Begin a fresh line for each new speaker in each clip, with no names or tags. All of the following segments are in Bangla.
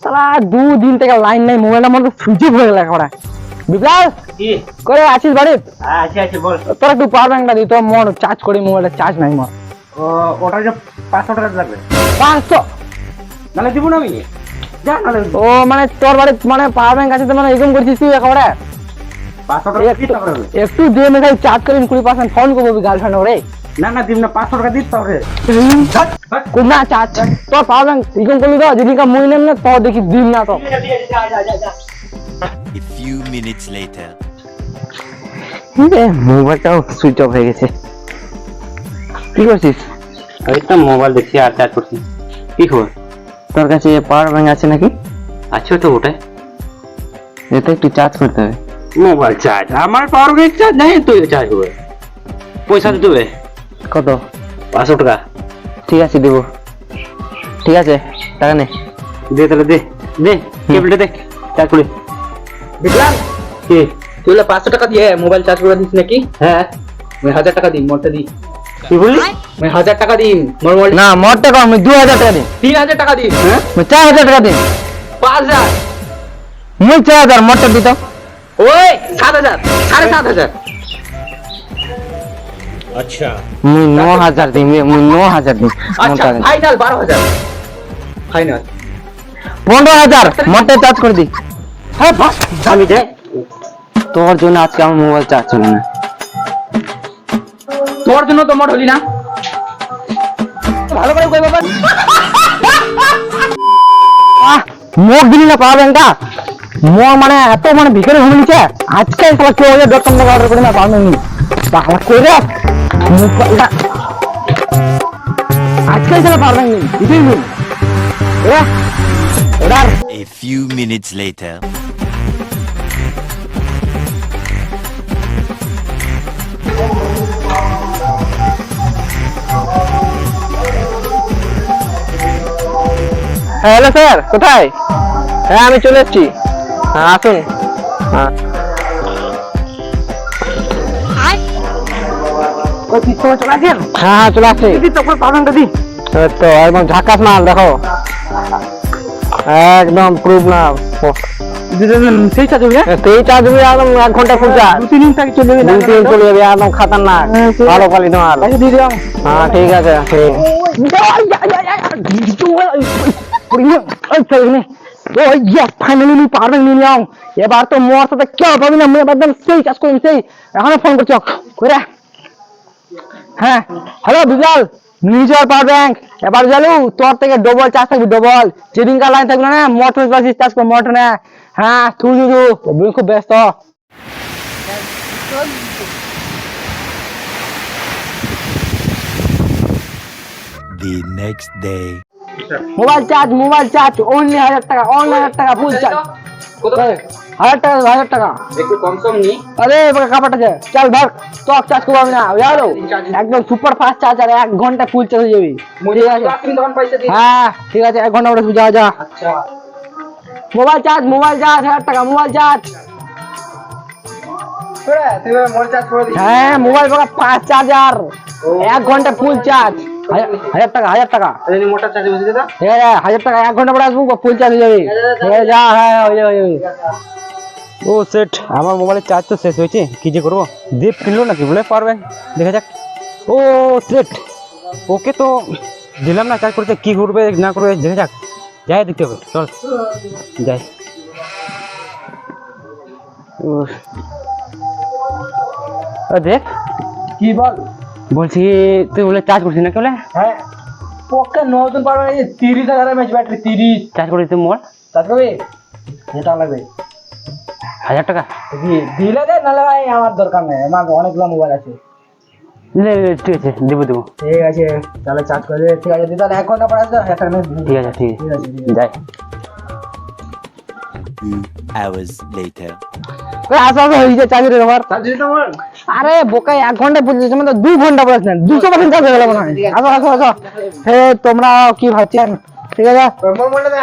সালা দুদিন থেকে লাইন নাই, মোবাইলটা মনে সুইচ অফ হয়ে গেল একেবারে। বিপ্লব
কি
করে আছিস বাড়ি?
আছে আছে বল।
তোর একটু পাওয়ার ব্যাংকটা দিই তো, মোর চার্জ করি, মোবাইলটা চার্জ নাই মোর।
ওটা যে 500 টাকা লাগবে,
500?
নাহলে দিব না আমি। যা নাহলে
ও মানে তোর বাড়ি মানে পাওয়ার ব্যাংক আছে তো, মানে এরকম করছিস তুই একেবারে?
500 টাকা দিতে হবে।
একটু দিয়ে মেঘাই চার্জ করি 20% ফোন করবো গার্লফ্রেন্ড ওরে।
না না দিব না, 500 টাকা দিতে হবে।
কোন না চার্জ তোর পাওয়ার ব্যাংক এরকম করলি তো, যেদিনকে মুই নেম না তো দেখি দিন না তো।
A few minutes later.
মোবাইলটাও সুইচ অফ হয়ে গেছে। কি করছিস?
এই তো মোবাইল দেখছি আর চার্জ করছি। কি খবর?
তোর কাছে পাওয়ার ব্যাংক আছে নাকি?
আছে তো ওটাই।
এটা একটু চার্জ করতে হবে।
মোবাইল চার্জ, আমার পাওয়ার ব্যাংক চার্জ নাই, তুই চার্জ হবে। পয়সা দিতে হবে
কত?
500 টাকা।
ঠিক আছে দেবো। ঠিক আছে টাকা নে।
দে তাহলে, দে দে কেবলটা দে, চার্জ করে।
বিপ্লব,
কি?
তুই 500 টাকা দিয়ে মোবাইল চার্জ করে দিস নাকি?
হ্যাঁ,
আমি 1000 টাকা দিই, মোরটা দিই।
কি বললি?
আমি 1000 টাকা দিই, মোর মোবাইল
না মোট টাকা আমি 2000 টাকা দিই।
3000 টাকা দিই।
হ্যাঁ,
আমি 4000 টাকা দিই।
5000,
মুই 4000 মোটটা দিত।
ওই 7000, 7500।
মুই 9000 দিই, মুই 9000 দিই।
আচ্ছা ফাইনাল 12000, ফাইনাল
15000 মোটে চার্জ করে দিই।
হ্যাঁ বাস আমি দে।
তোর জন্য আজকে আমার মোবাইল চার্জ হলো না।
তোর জন্য তো মোট হলি না। ভালো করে কই বাবা।
মুখ দিলি না পাওয়ার ব্যাংকটা, মোর মানে এত মানে ভিখারি হয়ে নিচ্ছে। আজকে শালা কেউ .com থেকে অর্ডার করে না পাওয়ার ব্যাংক, বাবা কইরা মোবাইলটা আজকে শালা পাওয়ার ব্যাংক নেই, কিছুই নেই। Order
A few minutes later.
Hello sir, কোথায়? হ্যাঁ আমি চলে এসেছি। হ্যাঁ আসুন। হ্যাঁ হ্যাঁ চলে আসছি। তো একদম ঝাকাস মাল দেখো, একদম প্রুফ না।
সেই চার্জ হবে।
সেই চার্জ হবে একদম 1 ঘন্টা ফুল চার্জ।
2-3 থেকে চলে যাবে।
2-3 চলে যাবে, একদম খাতারনাক ভালো কোয়ালিটি মাল। হ্যাঁ ঠিক আছে। ফাইনালি পারবেন নিয়ে যাও। এবার তো মোর সাথে কেউ পাবি না, একদম সেই চাষ করি সেই। এখনো ফোন করছ করে। হ্যাঁ হ্যালো বিজল, নিজের পাওয়ার ব্যাংক এবার জানু তোর থেকে ডবল চার্জ থাকবি, ডবল। যেদিনকার লাইন থাকবে না মোটর চার্জ কর, মোটর না। হ্যাঁ তুই খুব ব্যস্ত।
The next day.
Mobile charge only 1000 টাকা, অনলি 1000 টাকা ফুল চার্জ।
কত?
1000 টাকা, 1000 টাকা।
একটু কম সম নি।
আরে কাপড় আছে, চল ভাগ। তোর চার্জ করবো আমি না, বুঝলো? একদম সুপার ফাস্ট চার্জার, 1 ঘন্টা ফুল চার্জ হয়ে যাবে। ঠিক আছে
তখন পয়সা দিই।
হ্যাঁ ঠিক আছে, 1 ঘন্টা পরে যা যা।
আচ্ছা
মোবাইল চার্জ 1000 টাকা, মোবাইল চার্জ।
করে তুই মোর চার্জ করে দিস।
হ্যাঁ মোবাইল পাকা ফাস্ট চার্জার, 1 ঘন্টা ফুল চার্জ। 1000 টাকা, 1000 টাকা।
এই মোটর চার্জ বসে দে।
ঠিক আছে 1000 টাকা, 1 ঘন্টা পরে আসবো, ফুল চার্জ হয়ে যাবে। ঠিক আছে যা। হ্যাঁ হয়ে যাবে, হয়ে যাবে।
ও সেট, আমার মোবাইলের চার্জ তো শেষ হয়েছে, কি যে করবো? দীপ কিনলো নাকি বলে পারবেন, দেখা যাক। ও সেট, ওকে তো দিলাম না চার্জ করতে, কি করবে না করবে দেখা যাক। যাই দেখতে হবে, চল যাই। দেখ
কি বল?
বলছি তুই বলে চার্জ করছিস না কি বলে?
হ্যাঁ পক্ষে নতুন পারবে, 30,000 এমএএইচ ব্যাটারি, 30
চার্জ করে দিতে মোবাইল
চার্জ করবি? এটা লাগবে
1000 টাকা।
দিলে দে, নাহলে ভাই আমার দরকার নেই, আমার অনেকগুলো মোবাইল আছে।
ঠিক আছে দেবো দেবো।
ঠিক আছে তাহলে চার্জ করে দে। ঠিক আছে দিদি, তাহলে 1 ঘন্টা পরে আসবে। 1000 টাকা নিয়ে
ঠিক আছে ঠিক
ঠিক আছে, ঠিক
আছে, যাই।
2 hours later.
আসো আসো, হয়েছে চার্জের ব্যাপার।
চার্জ দিতে বল।
আরে বোকাই 1 ঘন্টা পর্যন্ত, মানে 2 ঘন্টা পরে আসলেন, 200% চার্জ হয়ে গেল মনে হয়। আসো আসো আসো। হে তোমরা কি ভাবছেন? ঠিক আছে
মোর মোবাইলটা দে।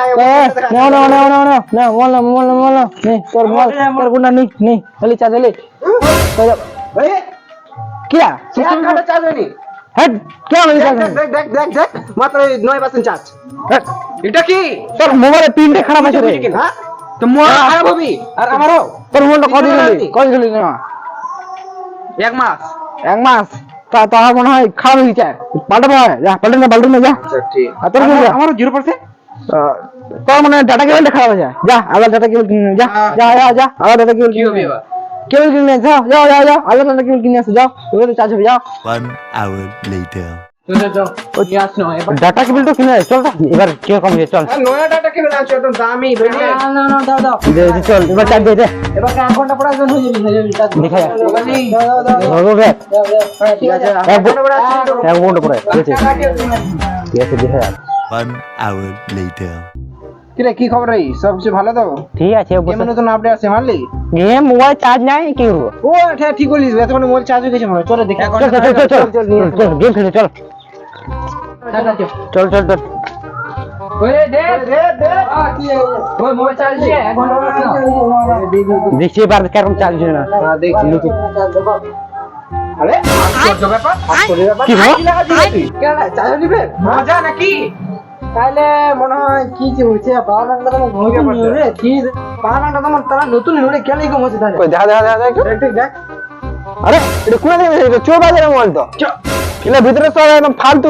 নাও নাও নাও নাও নাও না, মোল না মোল না মোল না নে, তোর মোল তোর গুন্ডা নি নি হলি চার্জ হলি।
এই
কিয়া
এক ঘন্টা চার্জ হয়নি।
হ্যাঁ কেন
দেখ দেখ দেখ দেখ দেখ মাত্র 9% চার্জ।
এটা কি
তোর মোবাইলের পিনটা খারাপ আছে রে
হ্যাঁ
তো মোবাইল খারাপ হবি আর আমারও
তোর মোবাইলটা কদিন
তিন
হলি
মাস।
কদিন হলি না
1 মাস
1 মাস তা আমার মনে হয় খারাপ হয়ে যায় পাল্টাবো হয় যা পাল্টে না যা
আচ্ছা ঠিক
আর তোর কি যা
আমারও 0%
তোর মানে ডাটা কেবলটা খারাপ হয়ে যায় যা আবার ডাটা কেবল কিনে যা যা যা যা আবার ডাটা কেবল
কি হবে এবার
কেবল কিনে যাও যাও যাও যাও আবার ডাটা কেবল কিনে আসো যাও ওগুলো চার্জ হবে যাও
1 hour later.
ও নিয়ে আসনো এবার
ডাটা কেবল তো কিনে চল এবার কি কম হয়ে চল
আর নয়া ডাটা কেবল আছে একদম দামি বেরিয়ে
না দাও দাও
দে দে, চল এবার চার্জ দে দে
এবার 1 ঘন্টা পরে আসবেন হয়ে যাবে
দেখা যাক
দাও
হবে বে
ঠিক আছে
এক
ঘন্টা পরে আসছি তো।
এক ঘন্টা পরে ঠিক আছে ঠিক আছে দেখা যাক
1 hour later.
কিরে কি খবর রে সব কিছু ভালো তো?
ঠিক আছে
গেমে নতুন আপডেট আছে মারলি?
গেম মোবাইল চার্জ নাই কি করবো
ও হ্যাঁ ঠিক বলিস এতক্ষণ মোবাইল চার্জ হয়ে গেছে মনে হয় চলো দেখি
চল চল চল চল চল গেম খেলে চল চল চল চল
ওই দে দে দে ওই মোবাইল চার্জ দিয়ে 1 ঘন্টা পরে আসনো
দেখছি এবার কেরকম চার্জ হয় না
দেখি আরে
আশ্চর্য ব্যাপার
কি হলো
চার্জ দিবে
মজা নাকি
তাহলে মনে হয় কি যে হয়েছে পাওয়ার ব্যাংকটা তোমার ভূমিকা পড়ছে রে কি পাওয়ার ব্যাংকটা তোমার তারা নতুন হলে কেন এরকম হচ্ছে তাহলে
কই দেখা দেখা দেখা একটু
দেখ দেখ
আরে এটা কোন দিকে এটা চোর বাজারের মোবাইল তো এটা ভিতরে সব একদম ফালতু